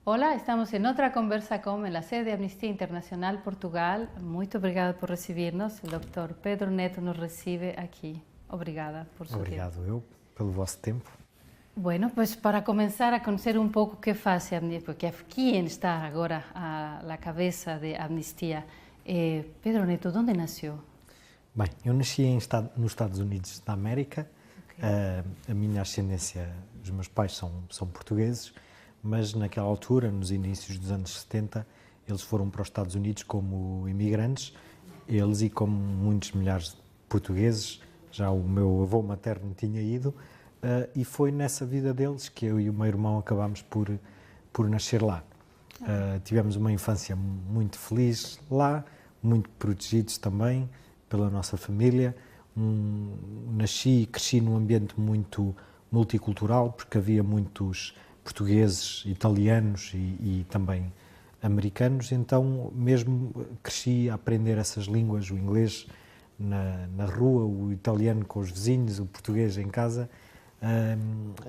Hola, estamos en otra conversa en la sede de Amnistía Internacional Portugal. Muito obrigada por recibirnos. O Dr. Pedro Neto nos recibe aqui. Obrigada por su tiempo. Obrigado eu pelo vosso tempo. Bueno, pues para comenzar a conocer un poco qué hace Amnistía, porque quién está ahora a la cabeza de Amnistía. Pedro Neto, ¿dónde nació? Bem, eu nasci nos Estados Unidos da América. A minha ascendência, os meus pais são portugueses, mas naquela altura, nos inícios dos anos 70, eles foram para os Estados Unidos como imigrantes, eles e como muitos milhares de portugueses. Já o meu avô materno tinha ido, e foi nessa vida deles que eu e o meu irmão acabámos por nascer lá. Tivemos uma infância muito feliz lá, muito protegidos também pela nossa família. Nasci e cresci num ambiente muito multicultural, porque havia muitos portugueses, italianos e também americanos, então mesmo cresci a aprender essas línguas, o inglês na rua, o italiano com os vizinhos, o português em casa,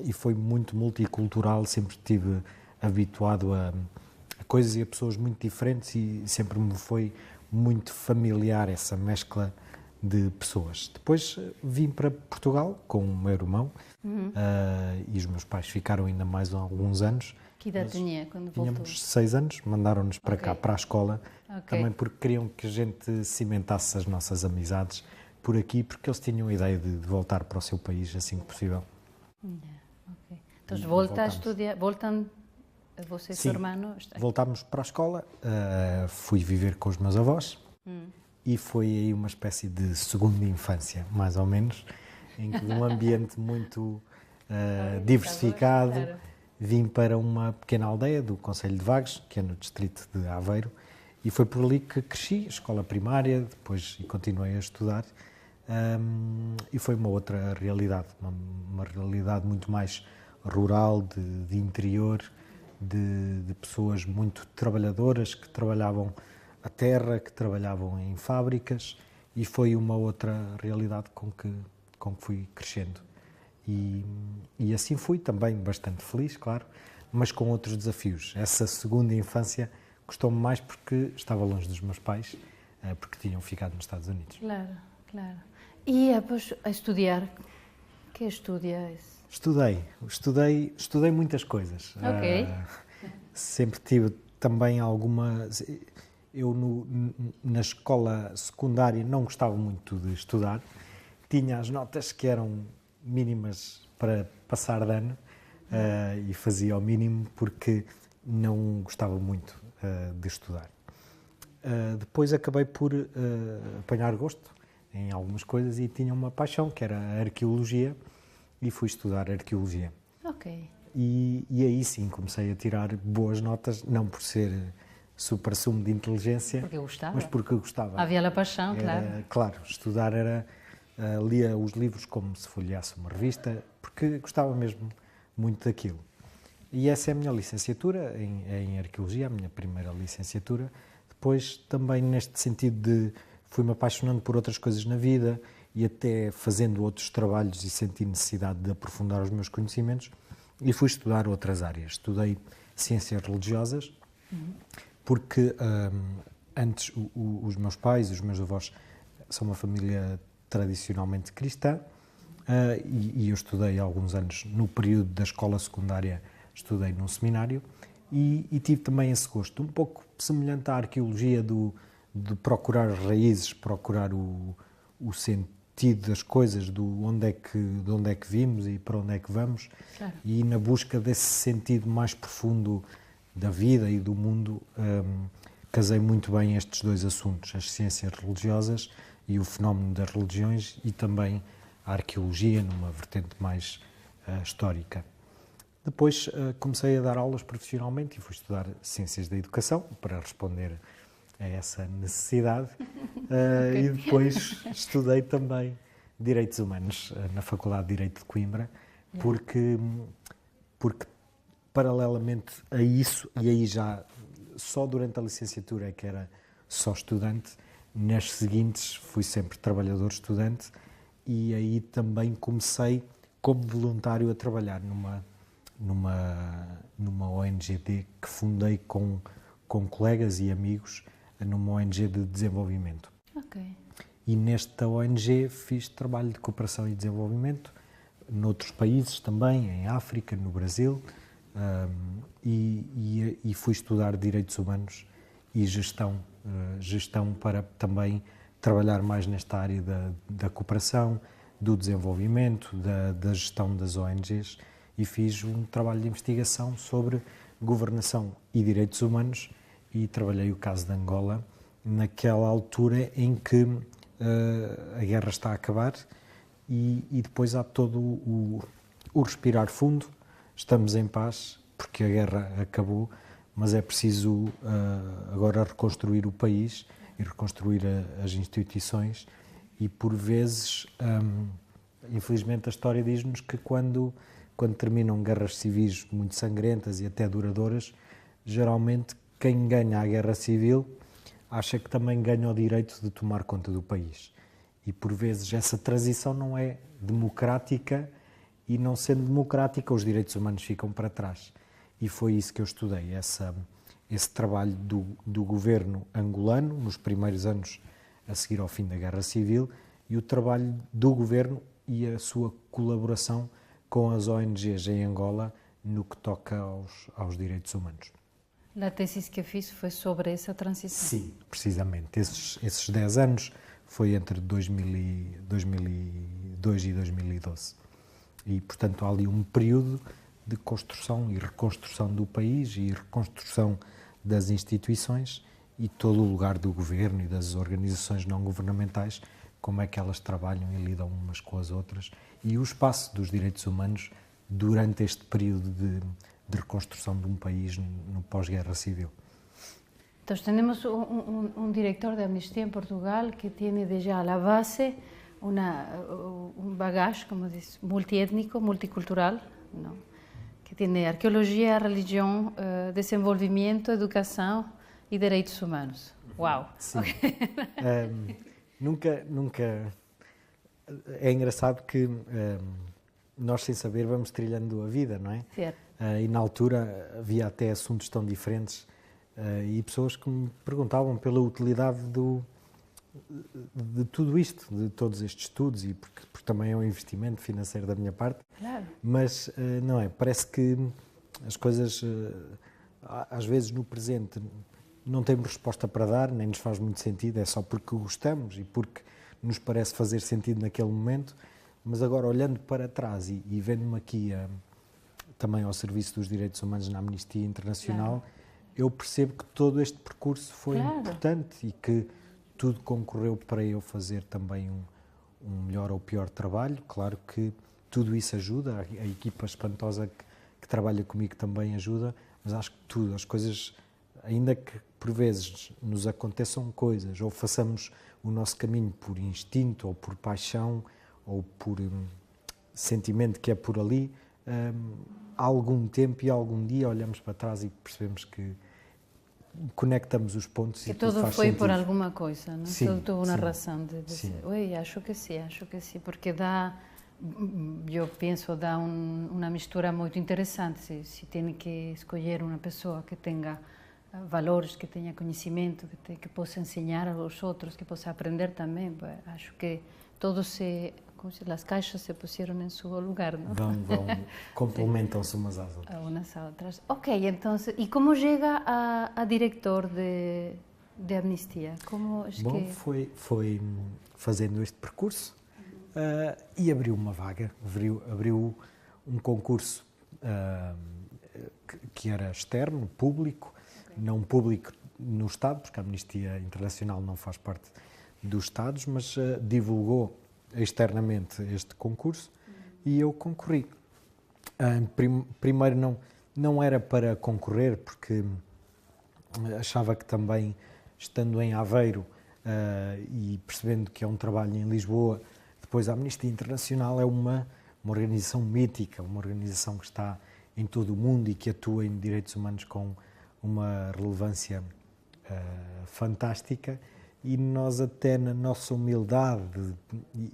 e foi muito multicultural, sempre estive habituado a coisas e a pessoas muito diferentes e sempre me foi muito familiar essa mescla de pessoas. Depois vim para Portugal com o meu irmão, e os meus pais ficaram ainda mais alguns anos. Que idade tinha quando voltou? Tínhamos 6 anos, mandaram-nos para cá, para a escola, também porque queriam que a gente cimentasse as nossas amizades por aqui, porque eles tinham a ideia de voltar para o seu país assim que possível. Então volta a estudar, voltam você e seu irmão? Voltámos para a escola, fui viver com os meus avós, e foi aí uma espécie de segunda infância, mais ou menos, em que num ambiente muito diversificado, vim para uma pequena aldeia do concelho de Vagos, que é no distrito de Aveiro, e foi por ali que cresci, escola primária, depois continuei a estudar, e foi uma outra realidade, uma realidade muito mais rural, de interior, de pessoas muito trabalhadoras que trabalhavam a terra, que trabalhavam em fábricas, e foi uma outra realidade com que fui crescendo. E assim fui também bastante feliz, claro, mas com outros desafios. Essa segunda infância custou-me mais porque estava longe dos meus pais, porque tinham ficado nos Estados Unidos. Claro, claro. E depois a estudar, que estudia? Estudei muitas coisas. Sempre tive também alguma... Eu na escola secundária não gostava muito de estudar, tinha as notas que eram mínimas para passar de ano, e fazia ao mínimo porque não gostava muito de estudar. Depois acabei por apanhar gosto em algumas coisas e tinha uma paixão, que era a arqueologia, e fui estudar arqueologia. E aí sim comecei a tirar boas notas, não por ser supra-sumo de inteligência, porque gostava. Mas porque gostava. Havia a paixão, claro. Claro, estudar era... lia os livros como se folheasse uma revista, porque gostava mesmo muito daquilo. E essa é a minha licenciatura em arqueologia, a minha primeira licenciatura. Depois também neste sentido de fui-me apaixonando por outras coisas na vida e até fazendo outros trabalhos e senti necessidade de aprofundar os meus conhecimentos e fui estudar outras áreas. Estudei ciências religiosas, porque antes os meus pais, os meus avós são uma família tradicionalmente cristã, e eu estudei há alguns anos no período da escola secundária, estudei num seminário e tive também esse gosto, um pouco semelhante à arqueologia de procurar raízes, procurar o sentido das coisas, de onde é que vimos e para onde é que vamos, claro. E na busca desse sentido mais profundo da vida e do mundo, casei muito bem estes dois assuntos, as ciências religiosas e o fenómeno das religiões e também a arqueologia, numa vertente mais histórica. Depois comecei a dar aulas profissionalmente e fui estudar Ciências da Educação para responder a essa necessidade. E depois estudei também Direitos Humanos na Faculdade de Direito de Coimbra, porque paralelamente a isso, e aí já só durante a licenciatura é que era só estudante, nas seguintes fui sempre trabalhador estudante, e aí também comecei como voluntário a trabalhar numa ONG que fundei com colegas e amigos, numa ONG de desenvolvimento. Ok. E nesta ONG fiz trabalho de cooperação e desenvolvimento noutros países também, em África, no Brasil, e fui estudar direitos humanos e gestão para também trabalhar mais nesta área da cooperação, do desenvolvimento, da gestão das ONGs, e fiz um trabalho de investigação sobre governação e direitos humanos e trabalhei o caso de Angola naquela altura em que a guerra está a acabar e depois há todo o respirar fundo, estamos em paz porque a guerra acabou, mas é preciso agora reconstruir o país e reconstruir as instituições e por vezes, infelizmente a história diz-nos que quando terminam guerras civis muito sangrentas e até duradouras, geralmente quem ganha a guerra civil acha que também ganha o direito de tomar conta do país. E por vezes essa transição não é democrática e não sendo democrática os direitos humanos ficam para trás. E foi isso que eu estudei, esse trabalho do governo angolano nos primeiros anos a seguir ao fim da Guerra Civil e o trabalho do governo e a sua colaboração com as ONGs em Angola no que toca aos direitos humanos. A tese que fiz foi sobre essa transição? Sim, precisamente. Esses 10 anos foi entre 2002 e 2012. E, portanto, há ali um período de construção e reconstrução do país e reconstrução das instituições e todo o lugar do governo e das organizações não governamentais, como é que elas trabalham e lidam umas com as outras, e o espaço dos direitos humanos durante este período de reconstrução de um país no pós-guerra civil. Entonces tenemos un director de Amnistía en Portugal que tiene ya a la base un bagaje, como dice, multiétnico, multicultural, ¿no? Que tiene arqueología, religión, desenvolvimiento, educação e direitos humanos. Uau! Sim. Nunca... É engraçado que nós, sem saber, vamos trilhando a vida, não é? Certo. E na altura havia até assuntos tão diferentes e pessoas que me perguntavam pela utilidade de tudo isto, de todos estes estudos, e porque também é um investimento financeiro da minha parte. Claro. Mas não é, parece que as coisas, às vezes no presente, não temos resposta para dar, nem nos faz muito sentido, é só porque gostamos e porque nos parece fazer sentido naquele momento, mas agora olhando para trás e vendo-me aqui também ao serviço dos direitos humanos na Amnistia Internacional, claro, eu percebo que todo este percurso foi importante e que tudo concorreu para eu fazer também um melhor ou pior trabalho. Claro que tudo isso ajuda, a equipa espantosa que trabalha comigo também ajuda, mas acho que tudo, as coisas, ainda que por vezes nos aconteçam coisas ou façamos o nosso caminho por instinto ou por paixão ou por sentimento que é por ali, há algum tempo e algum dia olhamos para trás e percebemos que conectamos os pontos que e tudo todo faz foi sentido. Por alguma coisa, não? Sim, tudo teve uma sim, razão de dizer, oi, acho que sim, porque dá, eu penso, dá uma mistura muito interessante, se tem que escolher uma pessoa que tenha valores, que tenha conhecimento, que possa ensinar aos outros, que possa aprender também, acho que todos as caixas se puseram em seu lugar, não? Complementam-se umas às outras. Umas às outras. Ok, então, e como chega a diretor de Amnistia? Como foi fazendo este percurso e abriu uma vaga, abriu um concurso que era externo, público, não público no Estado, porque a Amnistia Internacional não faz parte dos Estados, mas divulgou externamente este concurso e eu concorri. Primeiro não era para concorrer, porque achava que também, estando em Aveiro e percebendo que é um trabalho em Lisboa, depois a Amnistia Internacional é uma organização mítica, uma organização que está em todo o mundo e que atua em direitos humanos com uma relevância fantástica, e nós até na nossa humildade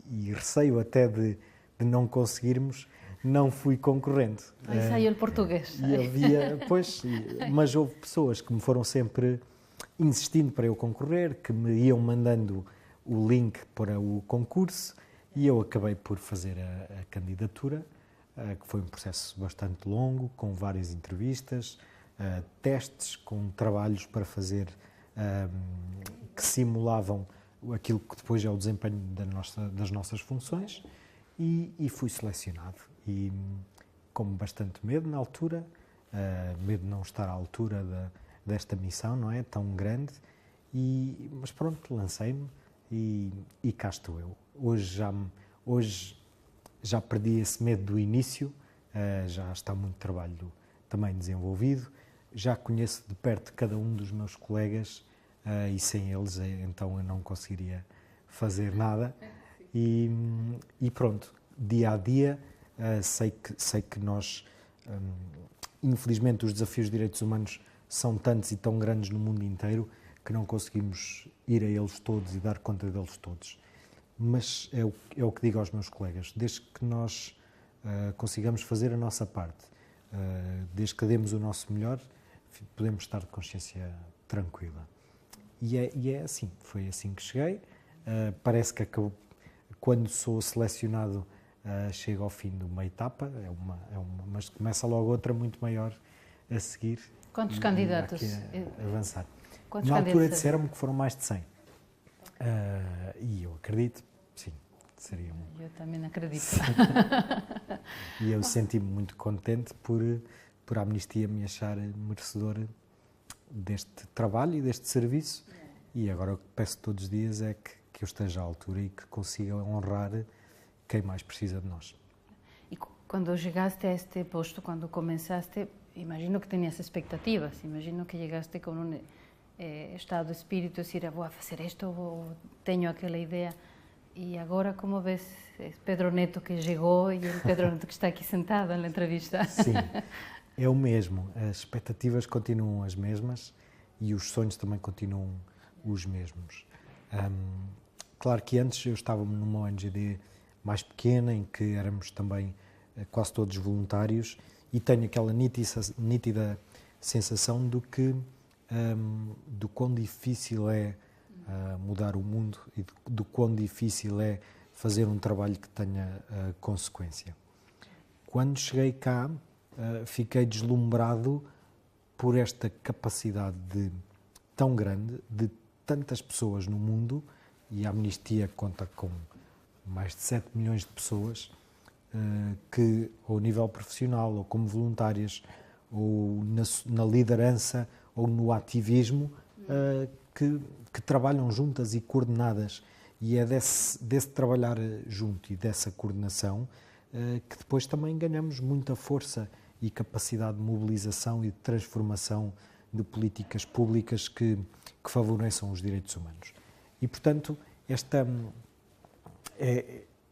e receio até de não conseguirmos, não fui concorrente. Aí saiu o português. E havia, pois, mas houve pessoas que me foram sempre insistindo para eu concorrer, que me iam mandando o link para o concurso e eu acabei por fazer a candidatura, que foi um processo bastante longo, com várias entrevistas, testes, com trabalhos para fazer que simulavam aquilo que depois é o desempenho das nossas funções e fui selecionado. E com bastante medo na altura, medo de não estar à altura desta missão, não é? Tão grande, mas pronto, lancei-me e cá estou eu. Hoje já perdi esse medo do início, já está muito trabalho também desenvolvido, já conheço de perto cada um dos meus colegas e sem eles então eu não conseguiria fazer nada e pronto, dia a dia sei que nós, infelizmente os desafios de direitos humanos são tantos e tão grandes no mundo inteiro que não conseguimos ir a eles todos e dar conta deles todos. Mas é o que digo aos meus colegas, desde que nós consigamos fazer a nossa parte, desde que demos o nosso melhor, podemos estar de consciência tranquila. E é assim, foi assim que cheguei. Parece que quando sou selecionado chego ao fim de uma etapa, mas começa logo outra muito maior a seguir. Quantos candidatos? Avançar. Quantos Na altura candidatos? disseram-me que foram mais de 100. E eu acredito, sim, seria Eu também acredito. E eu senti-me muito contente por a Amnistia me achar merecedor deste trabalho e deste serviço. E agora o que peço todos os dias é que eu esteja à altura e que consiga honrar quem mais precisa de nós. E quando chegaste a este posto, quando começaste, imagino que tinhas expectativas, imagino que chegaste com um estado de espírito, decir, vou fazer isto, tenho aquela ideia. E agora, como ves, é Pedro Neto que chegou e o Pedro Neto que está aqui sentado na entrevista. Sim, é o mesmo. As expectativas continuam as mesmas e os sonhos também continuam os mesmos. Claro que antes eu estava numa ONGD mais pequena, em que éramos também quase todos voluntários, e tenho aquela nítida sensação do quão difícil é mudar o mundo e do quão difícil é fazer um trabalho que tenha consequência. Quando cheguei cá, fiquei deslumbrado por esta capacidade tão grande de tantas pessoas no mundo, e a Amnistia conta com mais de 7 milhões de pessoas que, ao nível profissional, ou como voluntárias, ou na liderança, ou no ativismo, que trabalham juntas e coordenadas. E é desse trabalhar junto e dessa coordenação que depois também ganhamos muita força e capacidade de mobilização e de transformação de políticas públicas que favoreçam os direitos humanos. E, portanto,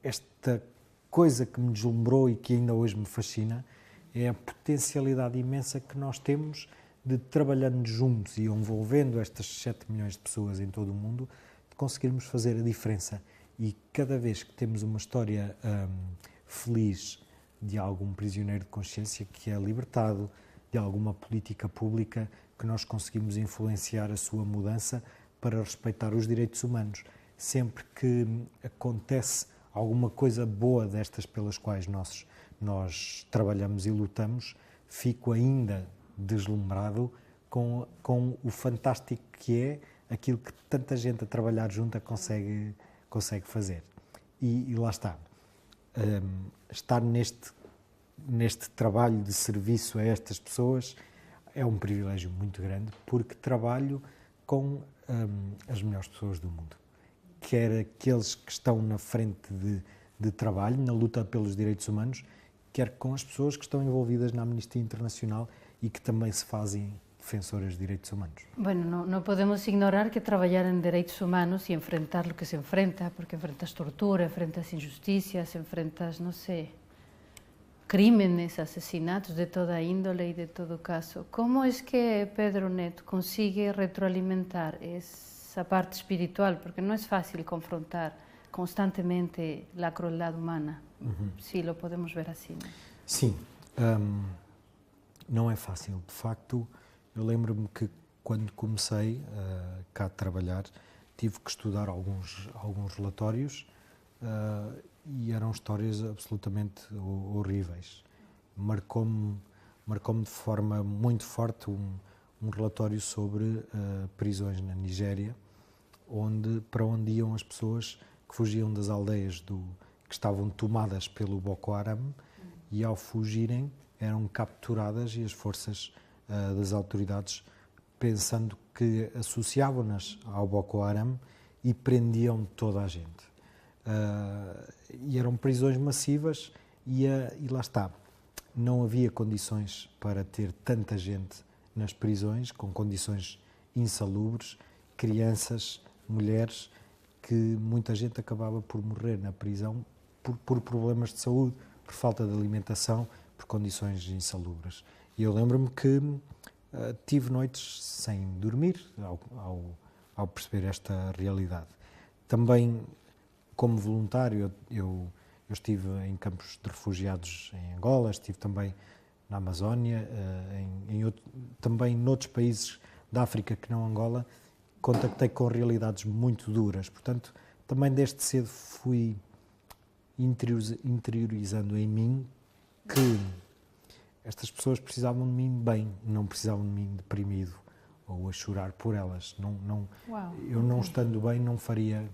esta coisa que me deslumbrou e que ainda hoje me fascina é a potencialidade imensa que nós temos de, trabalhando juntos e envolvendo estas 7 milhões de pessoas em todo o mundo, de conseguirmos fazer a diferença. E cada vez que temos uma história feliz de algum prisioneiro de consciência que é libertado, de alguma política pública que nós conseguimos influenciar a sua mudança para respeitar os direitos humanos. Sempre que acontece alguma coisa boa destas pelas quais nós trabalhamos e lutamos, fico ainda deslumbrado com o fantástico que é aquilo que tanta gente a trabalhar junta consegue fazer. E lá está. Estar neste trabalho de serviço a estas pessoas é um privilégio muito grande, porque trabalho com as melhores pessoas do mundo. Quer aqueles que estão na frente de trabalho, na luta pelos direitos humanos, quer com as pessoas que estão envolvidas na Amnistia Internacional e que também se fazem defensoras de direitos humanos. Bueno, no podemos ignorar que trabalhar em direitos humanos e enfrentar o que se enfrenta, porque enfrentas tortura, enfrentas injusticias, enfrentas, não sei, crímenes, asesinatos de toda índole e de todo caso. Como é que Pedro Neto consigue retroalimentar essa parte espiritual? Porque não é fácil confrontar constantemente a crueldade humana. Sí, lo podemos ver assim. Né? Sim, não é fácil. De facto, eu lembro-me que quando comecei cá a trabalhar, tive que estudar alguns relatórios e eram histórias absolutamente horríveis. Marcou-me de forma muito forte um relatório sobre prisões na Nigéria, para onde iam as pessoas que fugiam das aldeias que estavam tomadas pelo Boko Haram e, ao fugirem, eram capturadas e as forças das autoridades, pensando que associavam-nas ao Boko Haram, e prendiam toda a gente. E eram prisões massivas e lá está. Não havia condições para ter tanta gente nas prisões, com condições insalubres, crianças, mulheres, que muita gente acabava por morrer na prisão por problemas de saúde, por falta de alimentação, por condições insalubres. E eu lembro-me que tive noites sem dormir ao perceber esta realidade. Também, como voluntário, eu estive em campos de refugiados em Angola, estive também na Amazónia, também noutros países da África que não Angola, contactei com realidades muito duras. Portanto, também desde cedo fui interiorizando em mim que estas pessoas precisavam de mim bem, não precisavam de mim deprimido ou a chorar por elas. Eu não estando bem não faria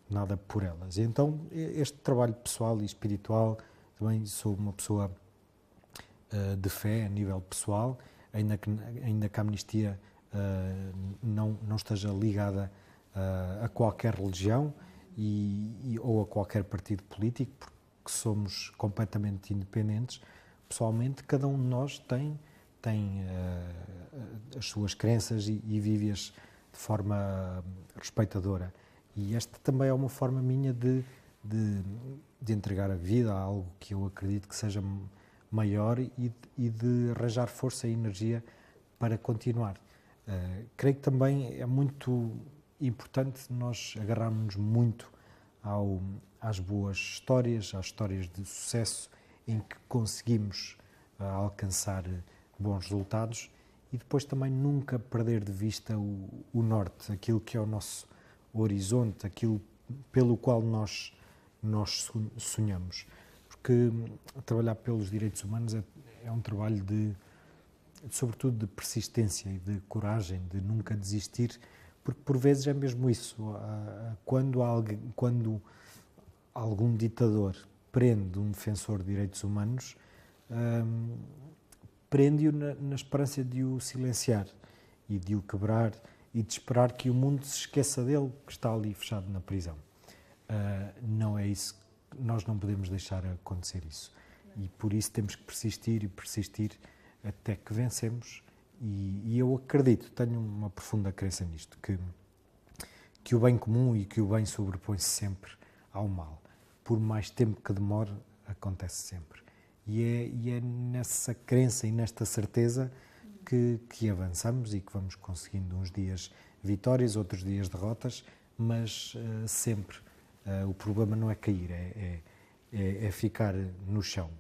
nada por elas. E então, este trabalho pessoal e espiritual, também sou uma pessoa de fé a nível pessoal, ainda que a Amnistia não esteja ligada a qualquer religião ou a qualquer partido político, porque somos completamente independentes. Pessoalmente, cada um de nós tem as suas crenças e vive-as de forma respeitadora. E esta também é uma forma minha de entregar a vida a algo que eu acredito que seja maior e de arranjar força e energia para continuar. Creio que também é muito importante nós agarrarmos muito às boas histórias, às histórias de sucesso em que conseguimos alcançar bons resultados, e depois também nunca perder de vista o norte, aquilo que é o nosso horizonte, aquilo pelo qual nós sonhamos. Porque trabalhar pelos direitos humanos é um trabalho sobretudo de persistência e de coragem, de nunca desistir, porque por vezes é mesmo isso. Quando algum ditador prende um defensor de direitos humanos, prende-o na esperança de o silenciar e de o quebrar e de esperar que o mundo se esqueça dele, que está ali fechado na prisão. Não é isso. Nós não podemos deixar acontecer isso. E por isso temos que persistir e persistir até que vencemos. E eu acredito, tenho uma profunda crença nisto, que o bem comum e que o bem sobrepõe-se sempre ao mal. Por mais tempo que demore, acontece sempre. E é nessa crença e nesta certeza que avançamos e que vamos conseguindo uns dias vitórias, outros dias derrotas, mas sempre. O problema não é cair, é ficar no chão.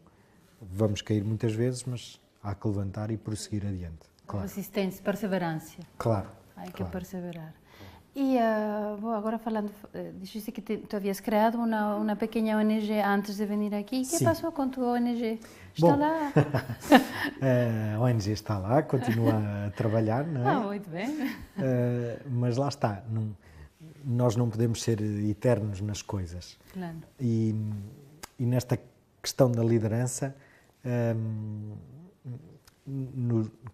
Vamos cair muitas vezes, mas há que levantar e prosseguir adiante. Claro. Resistência, perseverança. Claro. Há que perseverar. E agora falando, disseste que tu havias criado uma pequena ONG antes de vir aqui. O que passou com a tua ONG? Está lá? A ONG está lá, continua a trabalhar, não é? Muito bem. Mas lá está, nós não podemos ser eternos nas coisas. Claro. E nesta questão da liderança,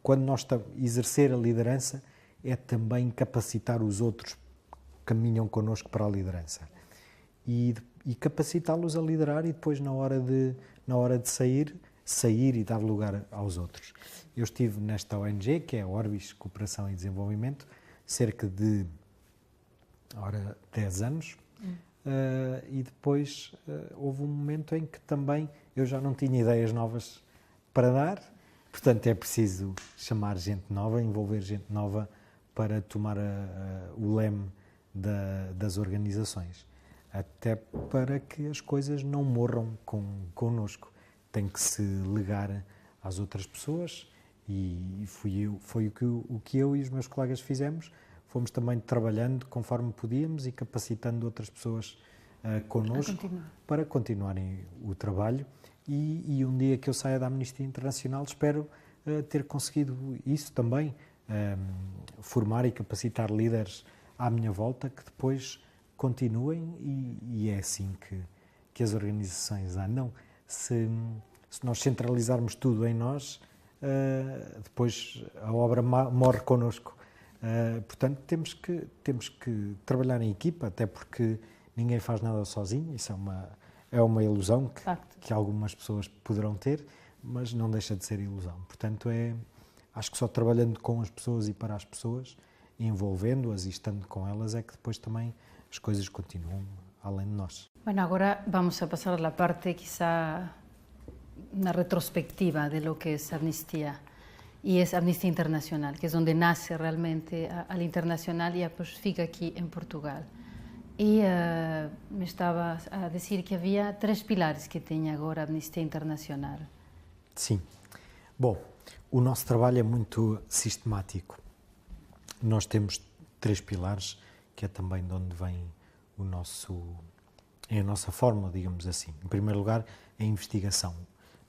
quando nós exercer a liderança, é também capacitar os outros que caminham connosco para a liderança. E capacitá-los a liderar e depois, na hora de sair e dar lugar aos outros. Eu estive nesta ONG, que é a Orbis Cooperação e Desenvolvimento, cerca de 10 anos, e depois houve um momento em que também eu já não tinha ideias novas para dar, portanto é preciso chamar gente nova, envolver gente nova para tomar o leme das organizações. até para que as coisas não morram connosco. Tem que se ligar às outras pessoas e foi o que eu e os meus colegas fizemos. Fomos também trabalhando conforme podíamos e capacitando outras pessoas connosco para continuarem o trabalho. E um dia que eu saia da Amnistia Internacional espero ter conseguido isso também, formar e capacitar líderes à minha volta que depois continuem e é assim que as organizações andam. Se nós centralizarmos tudo em nós, depois a obra morre connosco. Portanto, temos que trabalhar em equipa, até porque ninguém faz nada sozinho, isso é uma ilusão que algumas pessoas poderão ter, mas não deixa de ser ilusão. Portanto, acho que só trabalhando com as pessoas e para as pessoas, envolvendo-as e estando com elas, é que depois também as coisas continuam além de nós. Bueno, agora vamos a pasar a la parte quizá una retrospectiva de lo que es Amnistía. Y es Amnistía Internacional, que es donde nace realmente al Internacional y pues fica aquí en Portugal. Y me estaba a decir que havia 3 pilares que tem agora a Amnistia Internacional. Sim. Bom, o nosso trabalho é muito sistemático. Nós temos 3 pilares, que é também de onde vem a nossa fórmula, digamos assim. Em primeiro lugar, a investigação.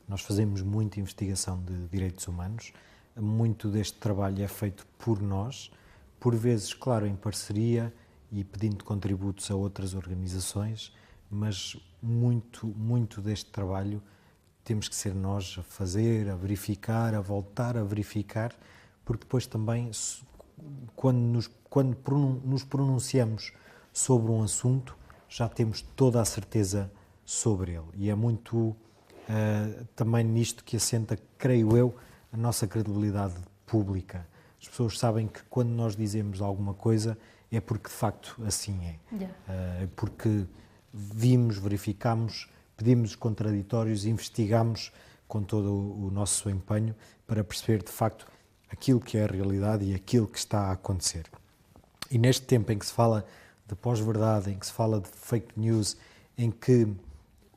Nós fazemos muita investigação de direitos humanos. Muito deste trabalho é feito por nós, por vezes, claro, em parceria e pedindo contributos a outras organizações, mas muito deste trabalho temos que ser nós a fazer, a verificar, a voltar a verificar, porque depois também, quando nos pronunciamos sobre um assunto, já temos toda a certeza sobre ele. E é muito também nisto que assenta, creio eu, a nossa credibilidade pública. As pessoas sabem que quando nós dizemos alguma coisa é porque de facto assim é. É porque vimos, verificamos, pedimos contraditórios, investigamos com todo o nosso empenho para perceber de facto aquilo que é a realidade e aquilo que está a acontecer. E neste tempo em que se fala de pós-verdade, em que se fala de fake news, em que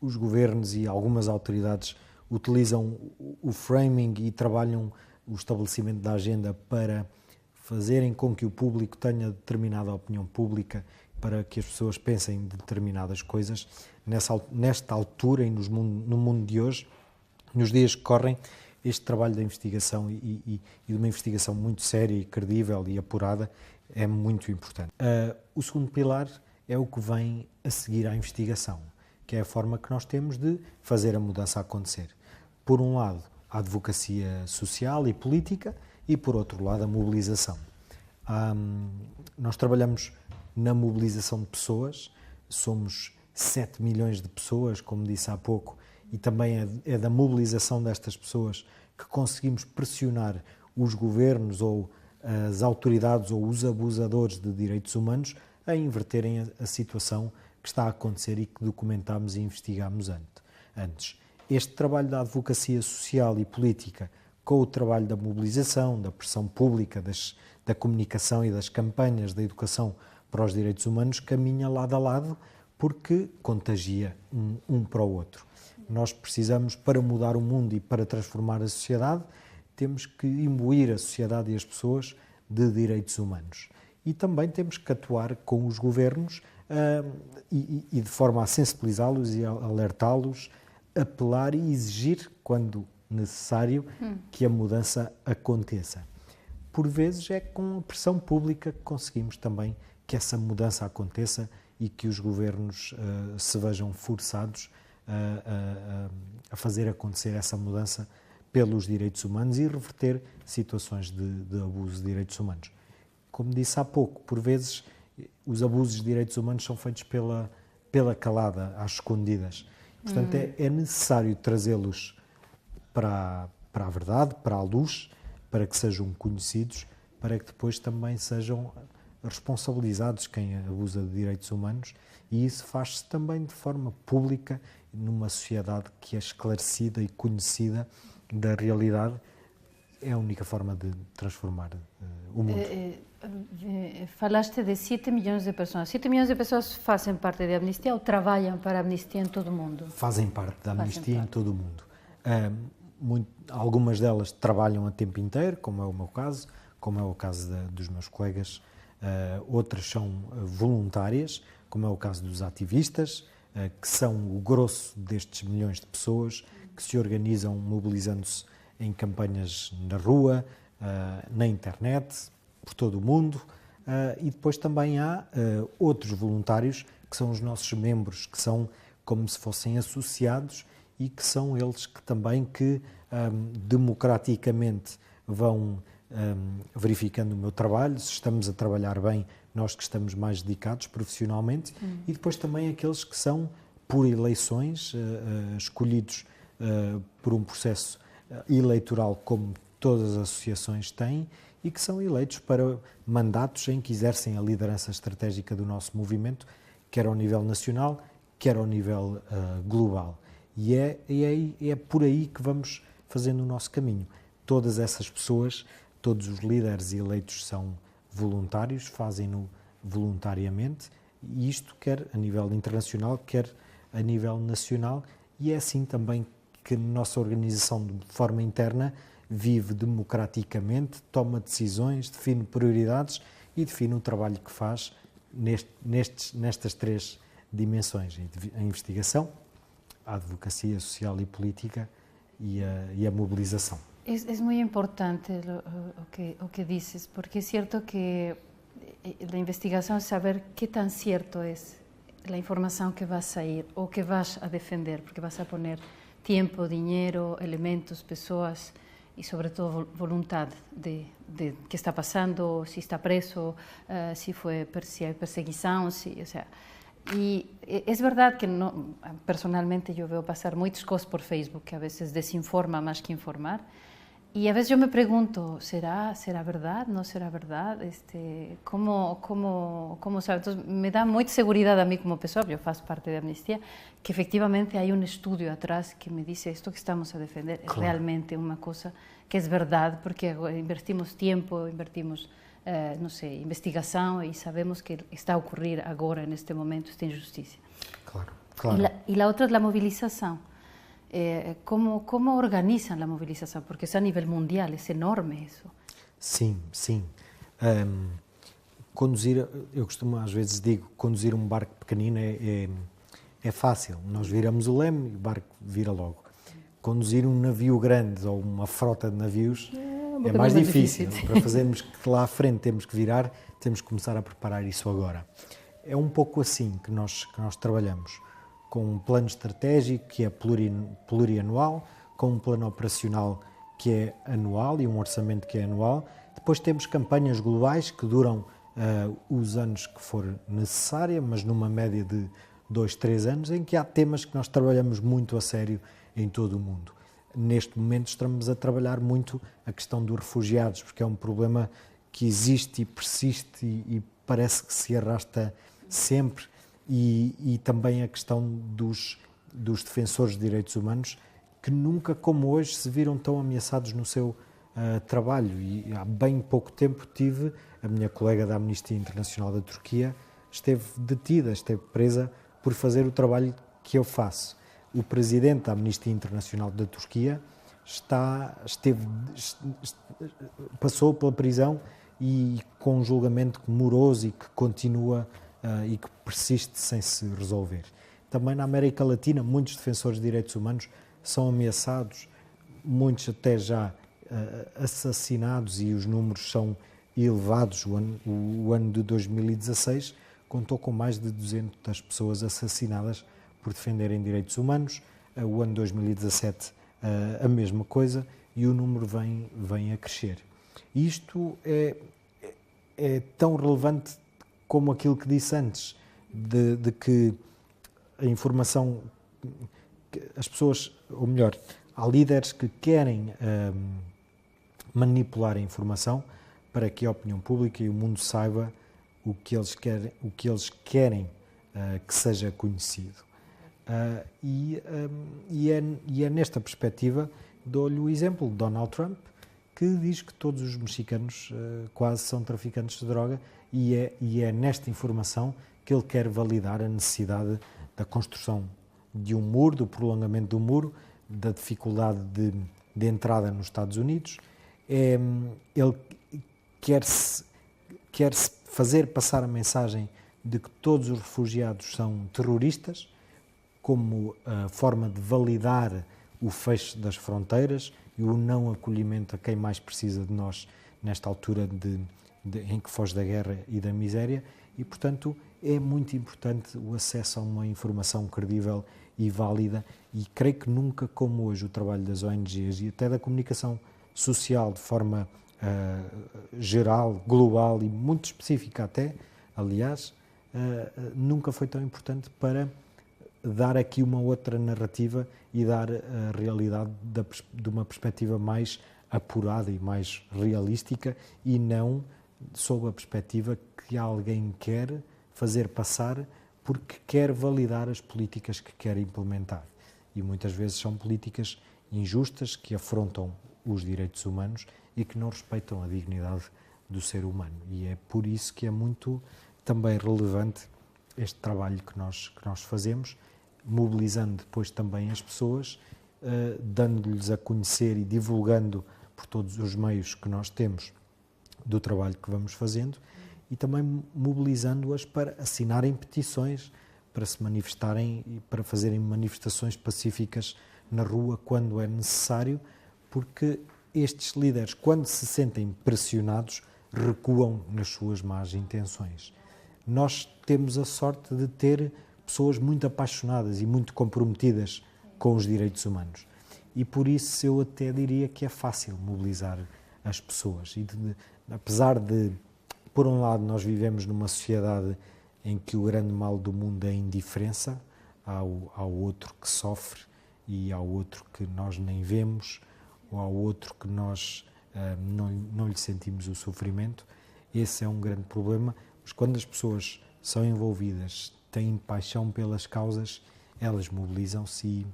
os governos e algumas autoridades utilizam o framing e trabalham o estabelecimento da agenda para fazerem com que o público tenha determinada opinião pública, para que as pessoas pensem em determinadas coisas. Nesta altura e no mundo de hoje, nos dias que correm, este trabalho da investigação e de uma investigação muito séria e credível e apurada é muito importante. O segundo pilar é o que vem a seguir à investigação, que é a forma que nós temos de fazer a mudança acontecer. Por um lado, a advocacia social e política e, por outro lado, a mobilização. Nós trabalhamos na mobilização de pessoas, somos 7 milhões de pessoas, como disse há pouco, e também é da mobilização destas pessoas que conseguimos pressionar os governos ou as autoridades ou os abusadores de direitos humanos a inverterem a situação que está a acontecer e que documentámos e investigámos antes. Este trabalho da advocacia social e política com o trabalho da mobilização, da pressão pública, da comunicação e das campanhas da educação para os direitos humanos caminha lado a lado porque contagia um para o outro. Nós precisamos, para mudar o mundo e para transformar a sociedade, temos que imbuir a sociedade e as pessoas de direitos humanos. E também temos que atuar com os governos e de forma a sensibilizá-los e a alertá-los, apelar e exigir, quando necessário, que a mudança aconteça. Por vezes é com a pressão pública que conseguimos também que essa mudança aconteça e que os governos se vejam forçados a fazer acontecer essa mudança pelos direitos humanos e reverter situações de abuso de direitos humanos. Como disse há pouco, por vezes os abusos de direitos humanos são feitos pela calada, às escondidas. Portanto, é necessário trazê-los para a verdade, para a luz, para que sejam conhecidos, para que depois também sejam responsabilizados quem abusa de direitos humanos, e isso faz-se também de forma pública numa sociedade que é esclarecida e conhecida da realidade. É a única forma de transformar o mundo. Falaste de 7 milhões de pessoas. 7 milhões de pessoas fazem parte da Amnistia ou trabalham para a Amnistia em todo o mundo? Fazem parte da Amnistia em todo o mundo. Algumas delas trabalham a tempo inteiro, como é o meu caso, como é o caso dos meus colegas. Outras são voluntárias, como é o caso dos ativistas, que são o grosso destes milhões de pessoas que se organizam mobilizando-se em campanhas na rua, na internet, por todo o mundo. E depois também há outros voluntários, que são os nossos membros, que são como se fossem associados e que são eles que também democraticamente vão verificando o meu trabalho, se estamos a trabalhar bem, nós que estamos mais dedicados profissionalmente, e depois também aqueles que são por eleições, escolhidos por um processo eleitoral como todas as associações têm, e que são eleitos para mandatos em que exercem a liderança estratégica do nosso movimento, quer ao nível nacional, quer ao nível global. E é por aí que vamos fazendo o nosso caminho. Todas essas pessoas, todos os líderes eleitos são voluntários, fazem-no voluntariamente, e isto quer a nível internacional, quer a nível nacional, e é assim também que a nossa organização, de forma interna, vive democraticamente, toma decisões, define prioridades e define o trabalho que faz nestas três dimensões: a investigação, a advocacia social e política e a mobilização. É muito importante o que dices, porque é certo que a investigação é saber que tão certo é a informação que vai sair ou que vas a defender, porque vas a poner tempo, dinheiro, elementos, pessoas e, sobretudo, vontade de que está passando, se está preso, se há perseguição, o sea. E é verdade que personalmente eu vejo passar muitas coisas por Facebook que a vezes desinforma mais que informar. E a vezes eu me pergunto, será verdade? Não será verdade? Como sabe? Então, me dá muita segurança a mim como pessoa, eu faço parte da Amnistia, que efectivamente há um estudo atrás que me diz isto que estamos a defender é realmente uma coisa que é verdade, porque investimos tempo, investimos, não sei, investigação e sabemos que está a ocorrer agora, neste momento, esta injustiça. Claro. E a outra é a mobilização. Como organizam a mobilização? Porque é a nível mundial, é enorme isso. Sim. Conduzir, eu costumo às vezes digo, conduzir um barco pequenino é fácil. Nós viramos o leme e o barco vira logo. Conduzir um navio grande ou uma frota de navios é mais difícil. Para fazermos que lá à frente temos que virar, temos que começar a preparar isso agora. É um pouco assim que nós trabalhamos, com um plano estratégico que é plurianual, com um plano operacional que é anual e um orçamento que é anual. Depois temos campanhas globais que duram os anos que for necessária, mas numa média de 2, 3 anos, em que há temas que nós trabalhamos muito a sério em todo o mundo. Neste momento estamos a trabalhar muito a questão dos refugiados, porque é um problema que existe e persiste e parece que se arrasta sempre. E também a questão dos defensores de direitos humanos, que nunca como hoje se viram tão ameaçados no seu trabalho. E há bem pouco tempo a minha colega da Amnistia Internacional da Turquia esteve detida, esteve presa por fazer o trabalho que eu faço. O presidente da Amnistia Internacional da Turquia passou pela prisão e com um julgamento moroso e que continua e que persiste sem se resolver. Também na América Latina, muitos defensores de direitos humanos são ameaçados, muitos até já assassinados, e os números são elevados. O ano de 2016 contou com mais de 200 pessoas assassinadas por defenderem direitos humanos. O ano de 2017 a mesma coisa, e o número vem a crescer. Isto é tão relevante como aquilo que disse antes, de que a informação, as pessoas, ou melhor, há líderes que querem manipular a informação para que a opinião pública e o mundo saiba o que eles querem que seja conhecido. E é nesta perspectiva, dou-lhe o exemplo de Donald Trump, que diz que todos os mexicanos quase são traficantes de droga e é nesta informação que ele quer validar a necessidade da construção de um muro, do prolongamento do muro, da dificuldade de entrada nos Estados Unidos. Ele quer-se fazer passar a mensagem de que todos os refugiados são terroristas, como forma de validar o fecho das fronteiras e o não acolhimento a quem mais precisa de nós nesta altura em que foge da guerra e da miséria. E, portanto, é muito importante o acesso a uma informação credível e válida, e creio que nunca como hoje o trabalho das ONGs e até da comunicação social de forma geral, global e muito específica até, aliás, nunca foi tão importante para dar aqui uma outra narrativa e dar a realidade de uma perspectiva mais apurada e mais realística, e não sob a perspectiva que alguém quer fazer passar porque quer validar as políticas que quer implementar. E muitas vezes são políticas injustas que afrontam os direitos humanos e que não respeitam a dignidade do ser humano. E é por isso que é muito também relevante este trabalho que nós fazemos, mobilizando depois também as pessoas, dando-lhes a conhecer e divulgando por todos os meios que nós temos do trabalho que vamos fazendo, e também mobilizando-as para assinarem petições, para se manifestarem e para fazerem manifestações pacíficas na rua quando é necessário, porque estes líderes, quando se sentem pressionados, recuam nas suas más intenções. Nós temos a sorte de ter pessoas muito apaixonadas e muito comprometidas com os direitos humanos. E por isso eu até diria que é fácil mobilizar as pessoas. E apesar de, por um lado, nós vivemos numa sociedade em que o grande mal do mundo é a indiferença ao outro que sofre e ao outro que nós nem vemos, ou ao outro que nós não lhe sentimos o sofrimento. Esse é um grande problema, mas quando as pessoas são envolvidas, têm paixão pelas causas, elas mobilizam-se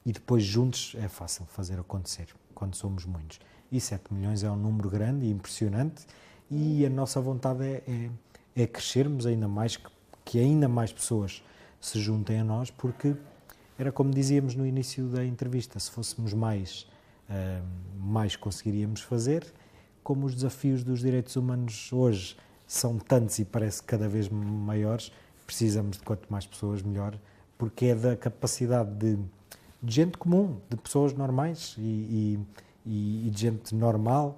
e depois juntos é fácil fazer acontecer, quando somos muitos. E 7 milhões é um número grande e impressionante, e a nossa vontade é crescermos ainda mais, que ainda mais pessoas se juntem a nós, porque era como dizíamos no início da entrevista, se fôssemos mais conseguiríamos fazer. Como os desafios dos direitos humanos hoje são tantos e parece cada vez maiores, precisamos de quanto mais pessoas melhor, porque é da capacidade de gente comum, de pessoas normais e de gente normal,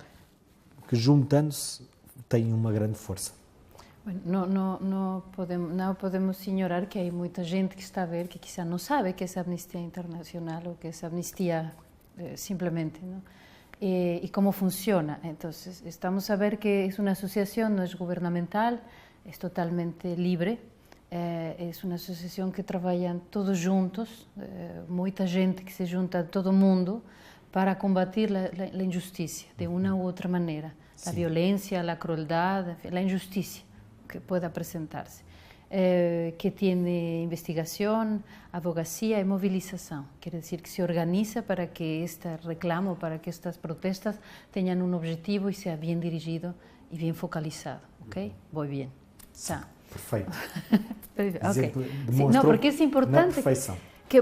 que juntando-se têm uma grande força. Bueno, não podemos ignorar que há muita gente que está a ver que quizá não sabe que é Amnistia Internacional ou que é Amnistia simplemente, ¿no? Y cómo funciona. Entonces, estamos a ver que es una asociación, no es gubernamental, es totalmente libre, es una asociación que trabalham todos juntos, muita gente que se junta de todo o mundo para combatir a injustiça de uma ou outra maneira, a violência, a crueldade, a injustiça que pode apresentar-se. Que tem investigação, advocacia e movilização. Quer dizer que se organiza para que este reclamo, para que estas protestas tenham um objetivo e seja bem dirigido e bem focalizado. Ok? Vou bem. Tá. Perfeito. Okay. Não, porque é importante.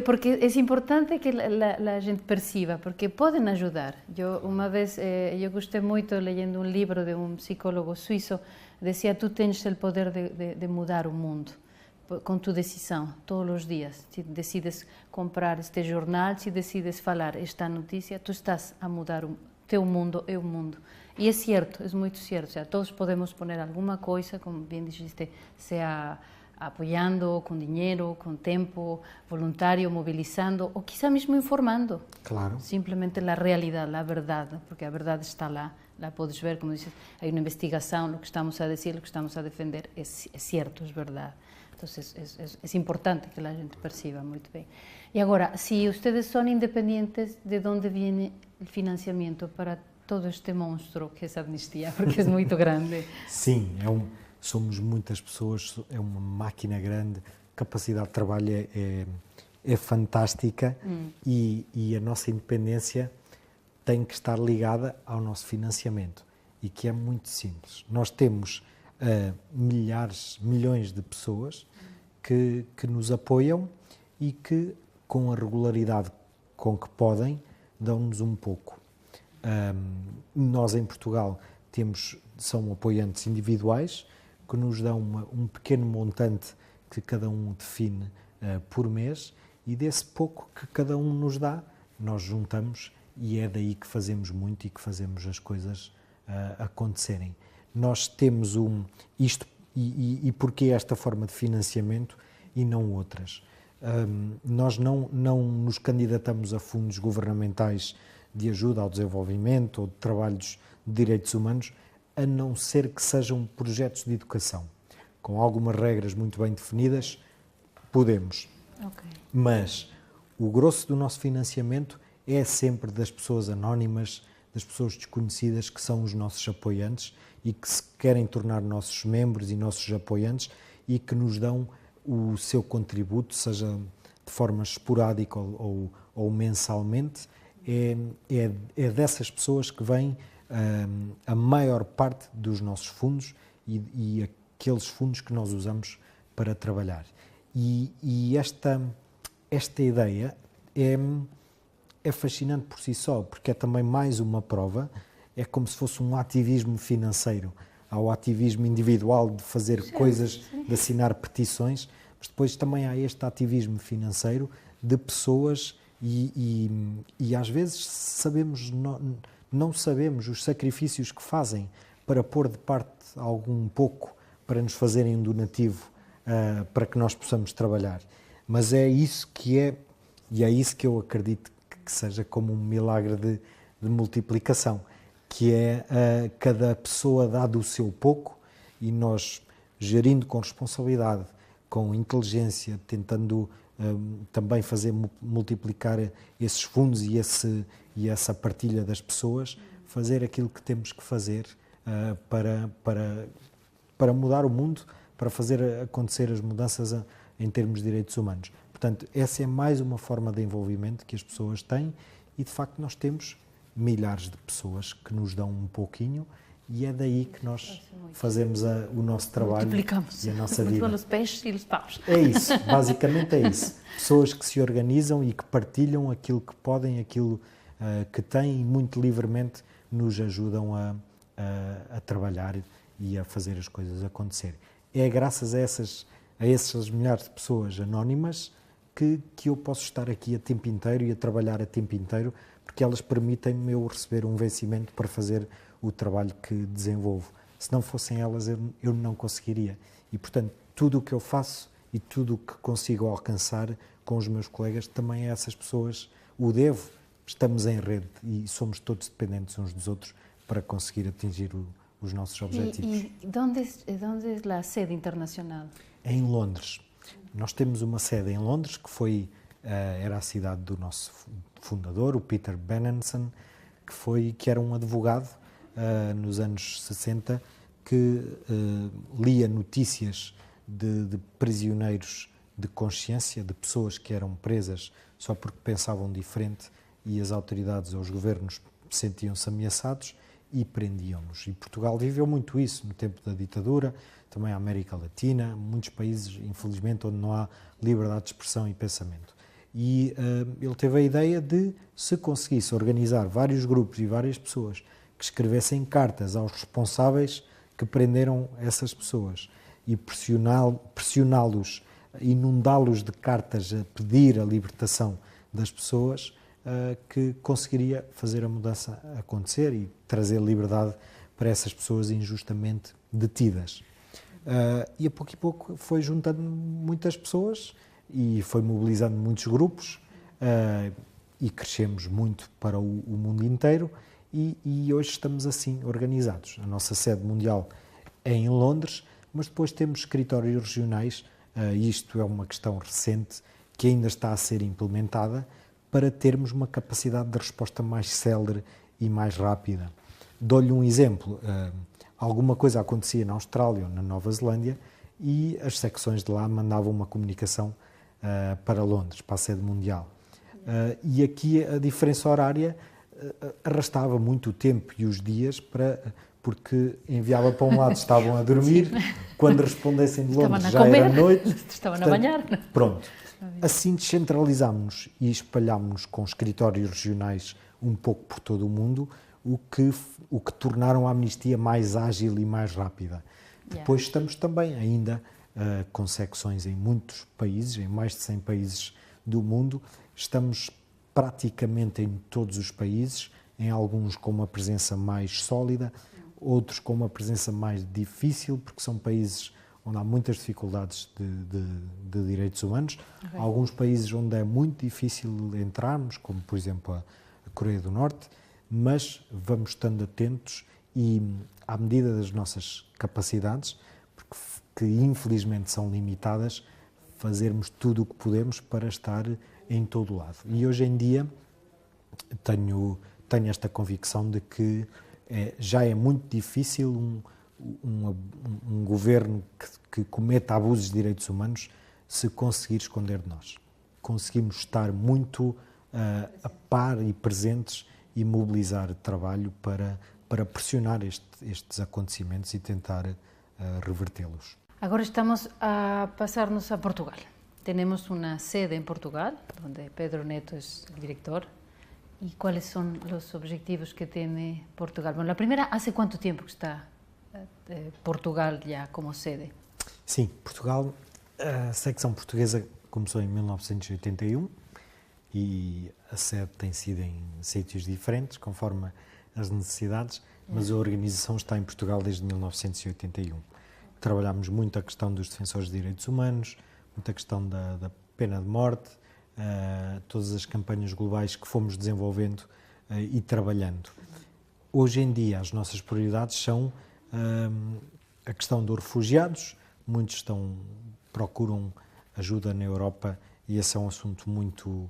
Porque é importante que a gente perceba, porque podem ajudar. Uma vez, eu gostei muito lendo um livro de um psicólogo suíço. Decía, tú tens o poder de mudar o mundo com tua decisão, todos os dias. Se decides comprar este jornal, se decides falar esta notícia, tu estás a mudar o teu mundo e o mundo. E é certo, é muito certo. O sea, todos podemos poner alguma coisa, como bem dijiste, seja apoiando, com dinheiro, com tempo, voluntário, mobilizando, ou quizá mesmo informando. Claro. Simplesmente a realidade, a verdade, porque a verdade está lá. Lá podes ver, como dices, há uma investigação, o que estamos a dizer, o que estamos a defender é certo, é verdade. Então, é importante que a gente perceba muito bem. E agora, se vocês são independentes, de onde vem o financiamento para todo este monstro que é a Amnistia? Porque é muito grande. Sim, somos muitas pessoas, é uma máquina grande, a capacidade de trabalho é fantástica e a nossa independência tem que estar ligada ao nosso financiamento e que é muito simples. Nós temos milhares, milhões de pessoas que nos apoiam e que, com a regularidade com que podem, dão-nos um pouco. Nós, em Portugal, são apoiantes individuais que nos dão um pequeno montante que cada um define por mês, e desse pouco que cada um nos dá, nós juntamos, e é daí que fazemos muito e que fazemos as coisas acontecerem. Nós temos isto, e porquê esta forma de financiamento e não outras? Nós não nos candidatamos a fundos governamentais de ajuda ao desenvolvimento ou de trabalhos de direitos humanos, a não ser que sejam projetos de educação. Com algumas regras muito bem definidas, podemos. Okay. Mas o grosso do nosso financiamento é sempre das pessoas anónimas, das pessoas desconhecidas que são os nossos apoiantes e que se querem tornar nossos membros e nossos apoiantes e que nos dão o seu contributo, seja de forma esporádica ou mensalmente. É dessas pessoas que vem a maior parte dos nossos fundos e aqueles fundos que nós usamos para trabalhar. E esta ideia é fascinante por si só, porque é também mais uma prova, é como se fosse um ativismo financeiro. Há o ativismo individual de fazer coisas, de assinar petições, mas depois também há este ativismo financeiro de pessoas e às vezes não sabemos os sacrifícios que fazem para pôr de parte algum pouco para nos fazerem um donativo para que nós possamos trabalhar. Mas é isso que eu acredito que seja como um milagre de multiplicação, que é cada pessoa dá do seu pouco e nós, gerindo com responsabilidade, com inteligência, tentando também fazer multiplicar esses fundos e essa partilha das pessoas, fazer aquilo que temos que fazer para mudar o mundo, para fazer acontecer as mudanças em termos de direitos humanos. Portanto, essa é mais uma forma de envolvimento que as pessoas têm e, de facto, nós temos milhares de pessoas que nos dão um pouquinho e é daí que nós fazemos o nosso trabalho e a nossa vida. Os peixes e os paus. É isso, basicamente é isso. Pessoas que se organizam e que partilham aquilo que podem, aquilo que têm e muito livremente nos ajudam a trabalhar e a fazer as coisas acontecer. É graças a essas milhares de pessoas anónimas que eu posso estar aqui a tempo inteiro e a trabalhar a tempo inteiro, porque elas permitem-me eu receber um vencimento para fazer o trabalho que desenvolvo. Se não fossem elas, eu não conseguiria. E, portanto, tudo o que eu faço e tudo o que consigo alcançar com os meus colegas, também a essas pessoas o devo. Estamos em rede e somos todos dependentes uns dos outros para conseguir atingir os nossos objetivos. E onde é a sede internacional? É em Londres. Nós temos uma sede em Londres, que era a cidade do nosso fundador, o Peter Benenson, que era um advogado nos anos 60, que lia notícias de prisioneiros de consciência, de pessoas que eram presas só porque pensavam diferente e as autoridades ou os governos sentiam-se ameaçados e prendiam-nos. E Portugal viveu muito isso no tempo da ditadura, também a América Latina, muitos países, infelizmente, onde não há liberdade de expressão e pensamento. E ele teve a ideia de, se conseguisse organizar vários grupos e várias pessoas que escrevessem cartas aos responsáveis que prenderam essas pessoas e pressioná-los, inundá-los de cartas a pedir a libertação das pessoas, que conseguiria fazer a mudança acontecer e trazer liberdade para essas pessoas injustamente detidas. E a pouco foi juntando muitas pessoas e foi mobilizando muitos grupos e crescemos muito para o mundo inteiro e hoje estamos assim organizados. A nossa sede mundial é em Londres, mas depois temos escritórios regionais, isto é uma questão recente que ainda está a ser implementada para termos uma capacidade de resposta mais célere e mais rápida. Dou-lhe um exemplo. Alguma coisa acontecia na Austrália ou na Nova Zelândia e as secções de lá mandavam uma comunicação para Londres, para a sede mundial. E aqui a diferença horária arrastava muito o tempo e os dias porque enviava para um lado, estavam a dormir, quando respondessem de Londres já era noite. Estavam a banhar. Pronto. Assim descentralizámos-nos e espalhámos-nos com escritórios regionais um pouco por todo o mundo, o que tornaram a amnistia mais ágil e mais rápida. Depois estamos também ainda com secções em muitos países, em mais de 100 países do mundo. Estamos praticamente em todos os países, em alguns com uma presença mais sólida, outros com uma presença mais difícil, porque são países onde há muitas dificuldades de direitos humanos. Okay. Há alguns países onde é muito difícil entrarmos, como por exemplo a Coreia do Norte, mas vamos estando atentos e, à medida das nossas capacidades, que infelizmente são limitadas, fazermos tudo o que podemos para estar em todo o lado. E hoje em dia tenho esta convicção de que já é muito difícil um governo que cometa abusos de direitos humanos se conseguir esconder de nós. Conseguimos estar muito a par e presentes e mobilizar trabalho para pressionar estes acontecimentos e tentar revertê-los. Agora estamos a passar-nos a Portugal. Temos uma sede em Portugal, onde Pedro Neto é o diretor. ¿Y cuáles son los objetivos que tiene Portugal? Bueno, la primera, ¿hace cuánto tiempo que está Portugal ya como sede? Sim, Portugal, a secção portuguesa começou em 1981 e a sede tem sido em sítios diferentes, conforme as necessidades, mas a organização está em Portugal desde 1981. Trabalhamos muito a questão dos defensores de direitos humanos, muito a questão da pena de morte, todas as campanhas globais que fomos desenvolvendo e trabalhando. Hoje em dia as nossas prioridades são a questão dos refugiados. Muitos procuram ajuda na Europa e esse é um assunto muito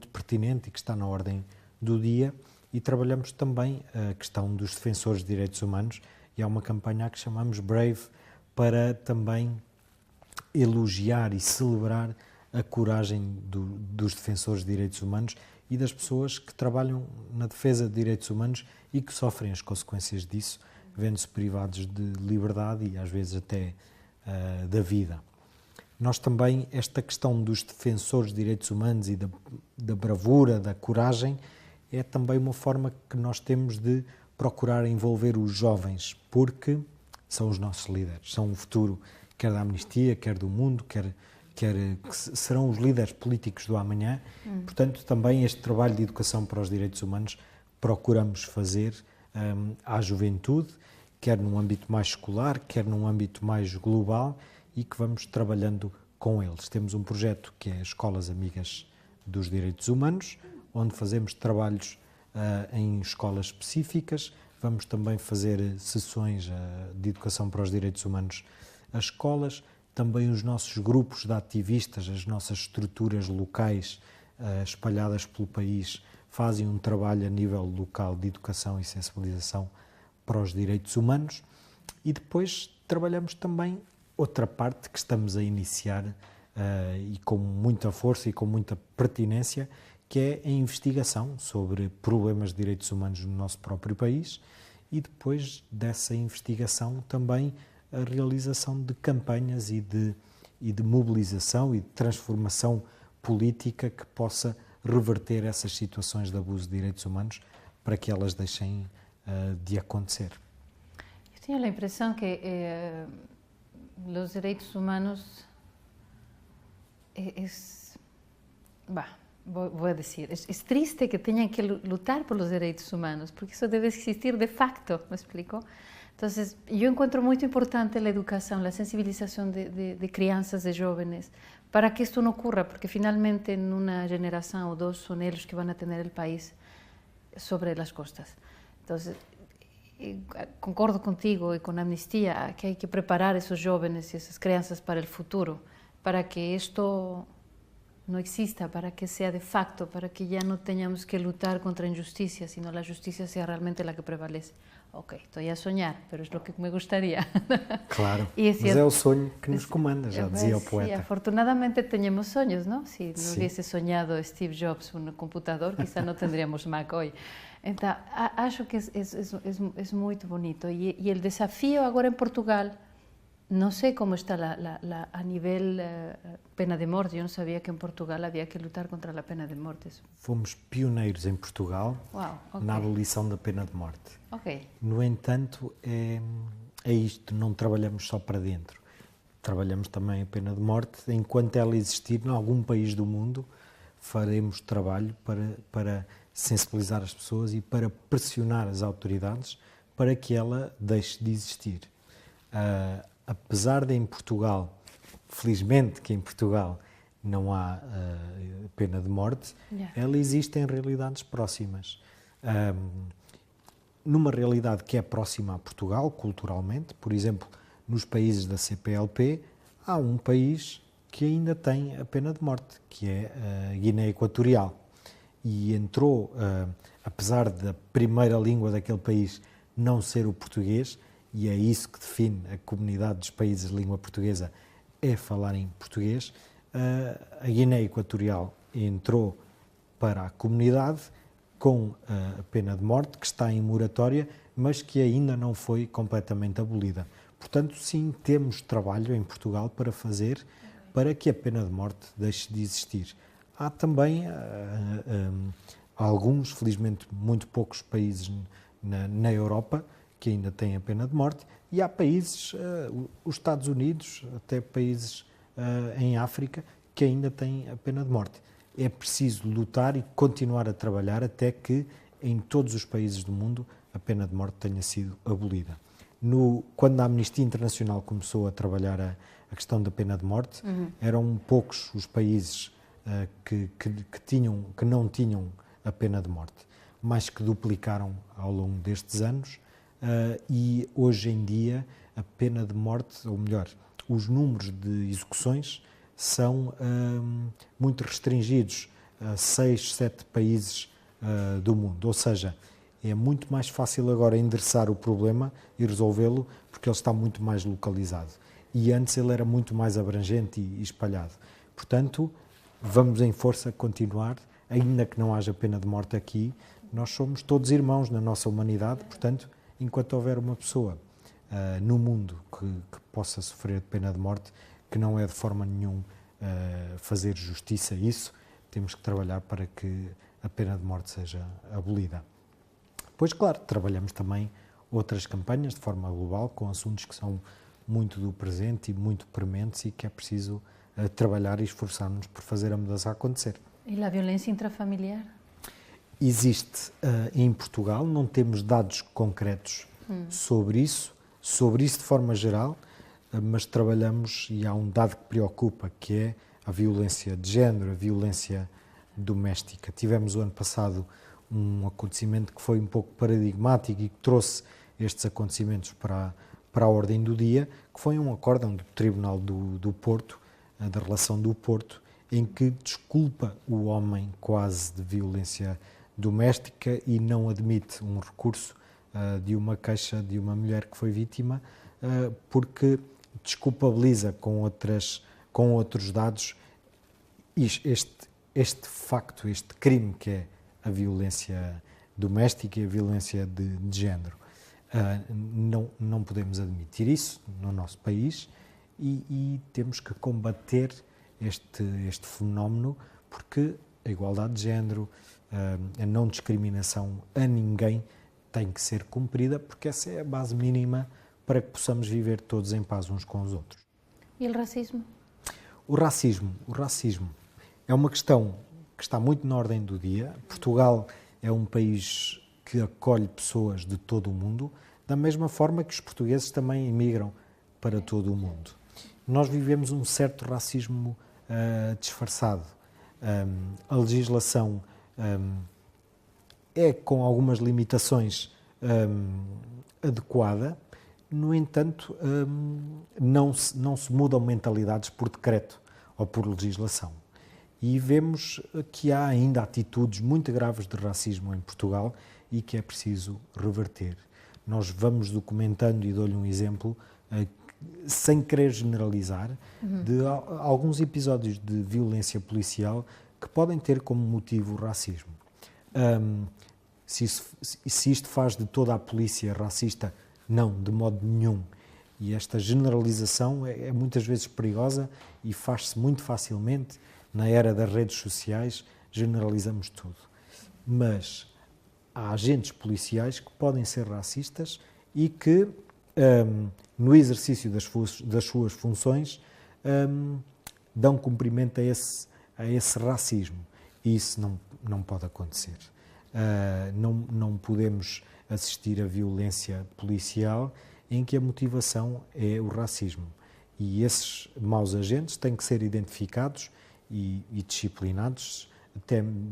pertinente e que está na ordem do dia. E trabalhamos também a questão dos defensores de direitos humanos e há uma campanha que chamamos Brave para também elogiar e celebrar a coragem dos defensores de direitos humanos e das pessoas que trabalham na defesa de direitos humanos e que sofrem as consequências disso, vendo-se privados de liberdade e às vezes até da vida. Nós também, esta questão dos defensores de direitos humanos e da bravura, da coragem, é também uma forma que nós temos de procurar envolver os jovens, porque são os nossos líderes, são o futuro, quer da amnistia, quer do mundo, quer que serão os líderes políticos do amanhã. Portanto, também este trabalho de educação para os direitos humanos procuramos fazer à juventude, quer num âmbito mais escolar, quer num âmbito mais global, e que vamos trabalhando com eles. Temos um projeto que é Escolas Amigas dos Direitos Humanos, onde fazemos trabalhos em escolas específicas. Vamos também fazer sessões de educação para os direitos humanos às escolas. Também os nossos grupos de ativistas, as nossas estruturas locais espalhadas pelo país, fazem um trabalho a nível local de educação e sensibilização para os direitos humanos. E depois trabalhamos também outra parte que estamos a iniciar e com muita força e com muita pertinência, que é a investigação sobre problemas de direitos humanos no nosso próprio país e depois dessa investigação também a realização de campanhas e de mobilização e de transformação política que possa reverter essas situações de abuso de direitos humanos para que elas deixem de acontecer. Eu tenho a impressão que os direitos humanos voy a decir, es triste que tengan que lutar por los derechos humanos, porque eso debe existir de facto, ¿me explico? Entonces, yo encuentro muy importante la educación, la sensibilización de crianças, de jóvenes, para que esto no ocurra, porque finalmente en una generación o dos son ellos que van a tener el país sobre las costas. Entonces, concordo contigo y con Amnistía que hay que preparar a esos jóvenes y esas crianças para el futuro, para que esto no exista, para que sea de facto, para que ya no tengamos que luchar contra injusticia, sino la justicia sea realmente la que prevalece. ok, estoy a soñar, pero es lo que me gustaría. Claro, E mas é o sonho que nos comanda, já dizia o poeta. Sí, afortunadamente teñemos soños, ¿no? Si no Sí. hubiese soñado Steve Jobs un computador, quizá no tendríamos Mac hoy. Então, acho que é muito bonito. E o desafio agora em Portugal, não sei como está a nível pena de morte. Eu não sabia que em Portugal havia que lutar contra a pena de morte. Fomos pioneiros em Portugal na abolição da pena de morte. Ok. No entanto, é isto, não trabalhamos só para dentro. Trabalhamos também a pena de morte. Enquanto ela existir em algum país do mundo, faremos trabalho para sensibilizar as pessoas e para pressionar as autoridades para que ela deixe de existir. Apesar de em Portugal, felizmente que em Portugal não há pena de morte, ela existe em realidades próximas. Numa realidade que é próxima a Portugal, culturalmente, por exemplo, nos países da CPLP, há um país que ainda tem a pena de morte, que é a Guiné Equatorial. E entrou, apesar da primeira língua daquele país não ser o português, e é isso que define a comunidade dos países de língua portuguesa, é falar em português, a Guiné Equatorial entrou para a comunidade com a pena de morte, que está em moratória, mas que ainda não foi completamente abolida. Portanto, sim, temos trabalho em Portugal para fazer para que a pena de morte deixe de existir. Há também alguns, felizmente muito poucos países na Europa que ainda têm a pena de morte, e há países, os Estados Unidos, até países em África, que ainda têm a pena de morte. É preciso lutar e continuar a trabalhar até que em todos os países do mundo a pena de morte tenha sido abolida. Quando a Amnistia Internacional começou a trabalhar a questão da pena de morte, eram poucos os países que não tinham a pena de morte, mas que duplicaram ao longo destes anos, e hoje em dia a pena de morte, ou melhor, os números de execuções são muito restringidos a 6, 7 países do mundo, ou seja, é muito mais fácil agora endereçar o problema e resolvê-lo porque ele está muito mais localizado. E antes ele era muito mais abrangente e espalhado. Portanto, vamos em força continuar, ainda que não haja pena de morte aqui, nós somos todos irmãos na nossa humanidade, portanto, enquanto houver uma pessoa no mundo que possa sofrer pena de morte, que não é de forma nenhuma fazer justiça a isso, temos que trabalhar para que a pena de morte seja abolida. Pois, claro, trabalhamos também outras campanhas de forma global, com assuntos que são muito do presente e muito prementes e que é preciso trabalhar e esforçar-nos por fazer a mudança acontecer. E a violência intrafamiliar? Existe em Portugal, não temos dados concretos sobre isso de forma geral, mas trabalhamos e há um dado que preocupa, que é a violência de género, a violência doméstica. Tivemos o ano passado um acontecimento que foi um pouco paradigmático e que trouxe estes acontecimentos para a ordem do dia, que foi um acórdão do Tribunal do Porto, da Relação do Porto, em que desculpa o homem quase de violência doméstica e não admite um recurso de uma queixa de uma mulher que foi vítima, porque desculpabiliza com outros dados este facto, este crime que é a violência doméstica e a violência de género. Não podemos admitir isso no nosso país e temos que combater este fenómeno, porque a igualdade de género, a não discriminação a ninguém tem que ser cumprida, porque essa é a base mínima para que possamos viver todos em paz uns com os outros. E o racismo? O racismo é uma questão que está muito na ordem do dia. Portugal é um país que acolhe pessoas de todo o mundo, da mesma forma que os portugueses também emigram para todo o mundo. Nós vivemos um certo racismo disfarçado. A legislação é, com algumas limitações, adequada, no entanto, não se mudam mentalidades por decreto ou por legislação. E vemos que há ainda atitudes muito graves de racismo em Portugal e que é preciso reverter. nós vamos documentando, e dou-lhe um exemplo, sem querer generalizar, de alguns episódios de violência policial que podem ter como motivo o racismo. Se isto faz de toda a polícia racista, não, de modo nenhum. E esta generalização é muitas vezes perigosa e faz-se muito facilmente. Na era das redes sociais, generalizamos tudo. Mas há agentes policiais que podem ser racistas e que, no exercício das suas funções, dão cumprimento a esse racismo. E isso não pode acontecer. Não podemos assistir a violência policial em que a motivação é o racismo. E esses maus agentes têm que ser identificados e disciplinados,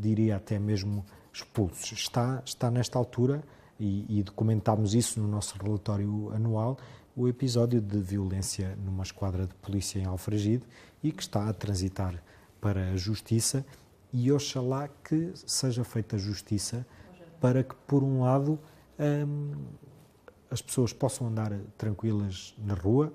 diria até mesmo expulsos. Está nesta altura, e documentámos isso no nosso relatório anual, o episódio de violência numa esquadra de polícia em Alfragide e que está a transitar para a justiça, e oxalá que seja feita justiça para que, por um lado, as pessoas possam andar tranquilas na rua,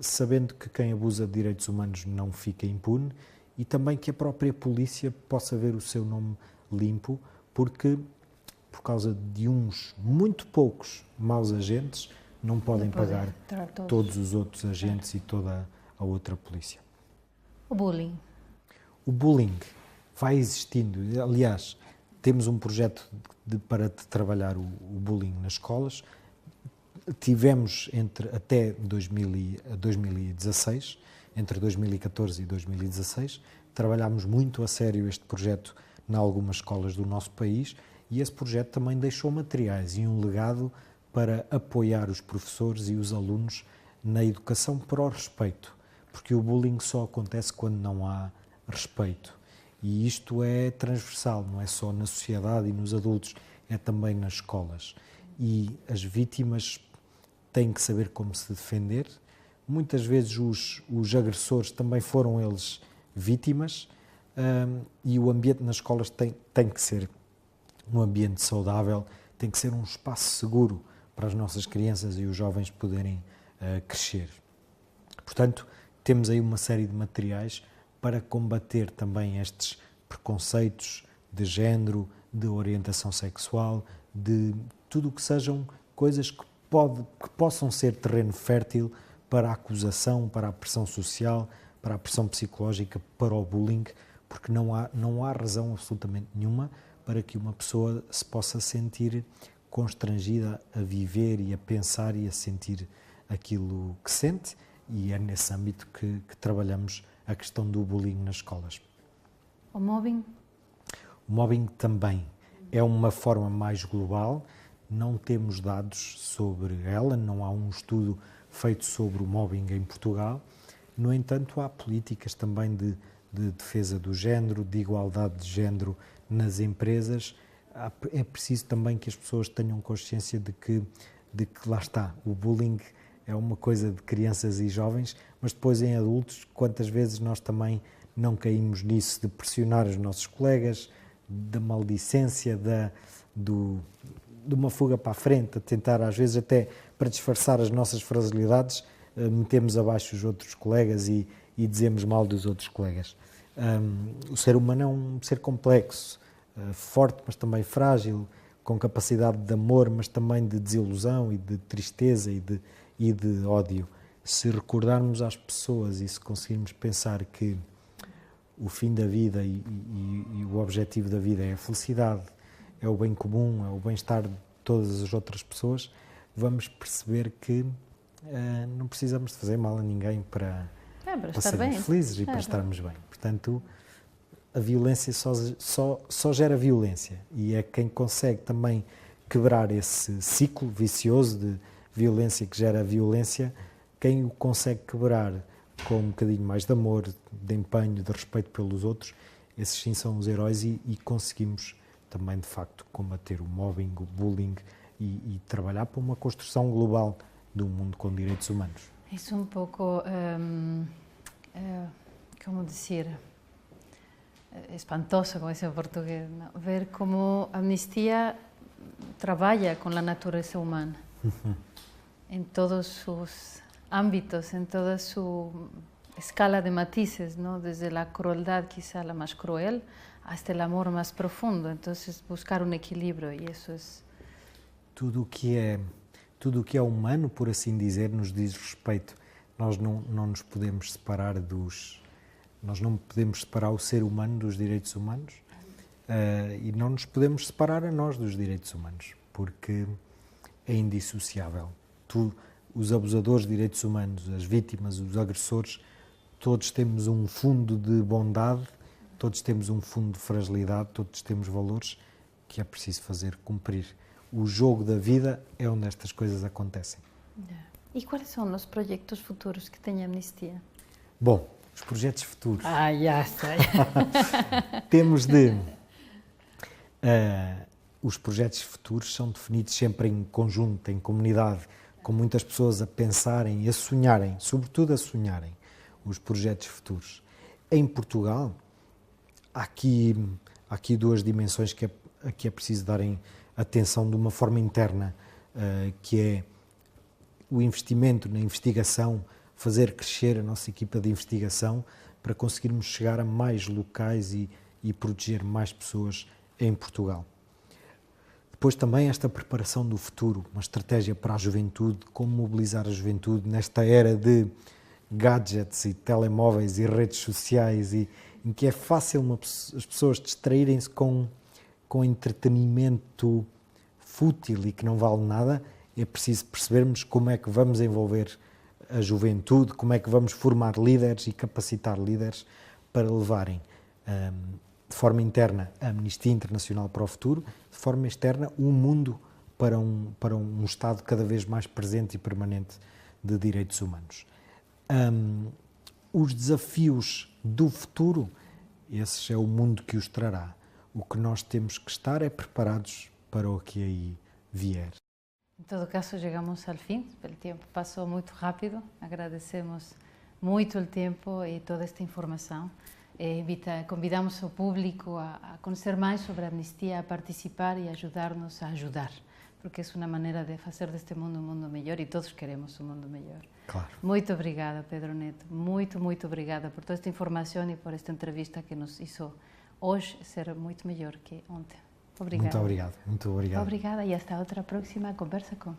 sabendo que quem abusa de direitos humanos não fica impune, e também que a própria polícia possa ver o seu nome limpo, porque, por causa de uns muito poucos maus agentes, não podem pagar todos os outros agentes e toda a outra polícia. O bullying. O bullying vai existindo. Aliás, temos um projeto para trabalhar o bullying nas escolas. Tivemos até 2016, entre 2014 e 2016, trabalhámos muito a sério este projeto em algumas escolas do nosso país, e esse projeto também deixou materiais e um legado para apoiar os professores e os alunos na educação para o respeito, porque o bullying só acontece quando não há respeito. E isto é transversal, não é só na sociedade e nos adultos, é também nas escolas. E as vítimas têm que saber como se defender. Muitas vezes os agressores também foram eles vítimas, e o ambiente nas escolas tem que ser um ambiente saudável, tem que ser um espaço seguro para as nossas crianças e os jovens poderem crescer. Portanto, temos aí uma série de materiais para combater também estes preconceitos de género, de orientação sexual, de tudo o que sejam coisas que possam ser terreno fértil para a acusação, para a pressão social, para a pressão psicológica, para o bullying, porque não há razão absolutamente nenhuma para que uma pessoa se possa sentir constrangida a viver e a pensar e a sentir aquilo que sente, e é nesse âmbito que trabalhamos a questão do bullying nas escolas. O mobbing? O mobbing também é uma forma mais global, não temos dados sobre ela, não há um estudo feito sobre o mobbing em Portugal. No entanto, há políticas também de defesa do género, de igualdade de género nas empresas. É preciso também que as pessoas tenham consciência de que lá está, o bullying é uma coisa de crianças e jovens, mas depois em adultos, quantas vezes nós também não caímos nisso de pressionar os nossos colegas, da maldicência, de uma fuga para a frente, a tentar às vezes até para disfarçar as nossas fragilidades, metemos abaixo os outros colegas e dizemos mal dos outros colegas. O ser humano é um ser complexo, forte, mas também frágil, com capacidade de amor, mas também de desilusão e de tristeza e de ódio. Se recordarmos às pessoas e se conseguirmos pensar que o fim da vida e o objetivo da vida é a felicidade, é o bem comum, é o bem-estar de todas as outras pessoas, vamos perceber que não precisamos de fazer mal a ninguém para sermos felizes e para estarmos bem. Portanto, a violência só gera violência, e é quem consegue também quebrar esse ciclo vicioso de violência que gera violência, quem o consegue quebrar com um bocadinho mais de amor, de empenho, de respeito pelos outros, esses sim são os heróis, e conseguimos também, de facto, combater o mobbing, o bullying e trabalhar para uma construção global de um mundo com direitos humanos. Isso é um pouco, como dizer, espantoso, como dice en portugués, ¿no? Ver como a Amnistia trabalha com a natureza humana. en todos sus ámbitos, en toda su escala de matices, ¿no? Desde la crueldad quizá la más cruel hasta el amor más profundo. Entonces buscar un equilibrio y eso es... Tudo o que é humano, por assim dizer, nos diz respeito. Nós não nos podemos separar nós não podemos separar o ser humano dos direitos humanos e não nos podemos separar a nós dos direitos humanos, porque é indissociável. Os abusadores de direitos humanos, as vítimas, os agressores, todos temos um fundo de bondade, todos temos um fundo de fragilidade, todos temos valores que é preciso fazer cumprir. O jogo da vida é onde estas coisas acontecem. E quais são os projetos futuros que tem a Amnistia? Bom, os projetos futuros. Já sei. Temos de... os projetos futuros são definidos sempre em conjunto, em comunidade, com muitas pessoas a pensarem e a sonharem, sobretudo a sonharem, os projetos futuros. Em Portugal, há aqui duas dimensões que é preciso darem atenção de uma forma interna, que é o investimento na investigação, fazer crescer a nossa equipa de investigação para conseguirmos chegar a mais locais e proteger mais pessoas em Portugal. Depois também esta preparação do futuro, uma estratégia para a juventude, como mobilizar a juventude nesta era de gadgets e telemóveis e redes sociais em que é fácil as pessoas distraírem-se com entretenimento fútil e que não vale nada. É preciso percebermos como é que vamos envolver a juventude, como é que vamos formar líderes e capacitar líderes para levarem de forma interna a Amnistia Internacional para o futuro, de forma externa o mundo para um Estado cada vez mais presente e permanente de direitos humanos. Os desafios do futuro, esse é o mundo que os trará. O que nós temos que estar é preparados para o que aí vier. Em todo caso, chegamos ao fim. O tempo passou muito rápido. Agradecemos muito o tempo e toda esta informação. Convidamos o público a conhecer mais sobre a Amnistia, a participar e ajudar-nos a ajudar, porque é uma maneira de fazer deste mundo um mundo melhor e todos queremos um mundo melhor. Claro. Muito obrigada, Pedro Neto. Muito obrigada por toda esta informação e por esta entrevista que nos hizo hoje ser muito melhor que ontem. Obrigada. Muito obrigado. Obrigada e hasta outra próxima conversa com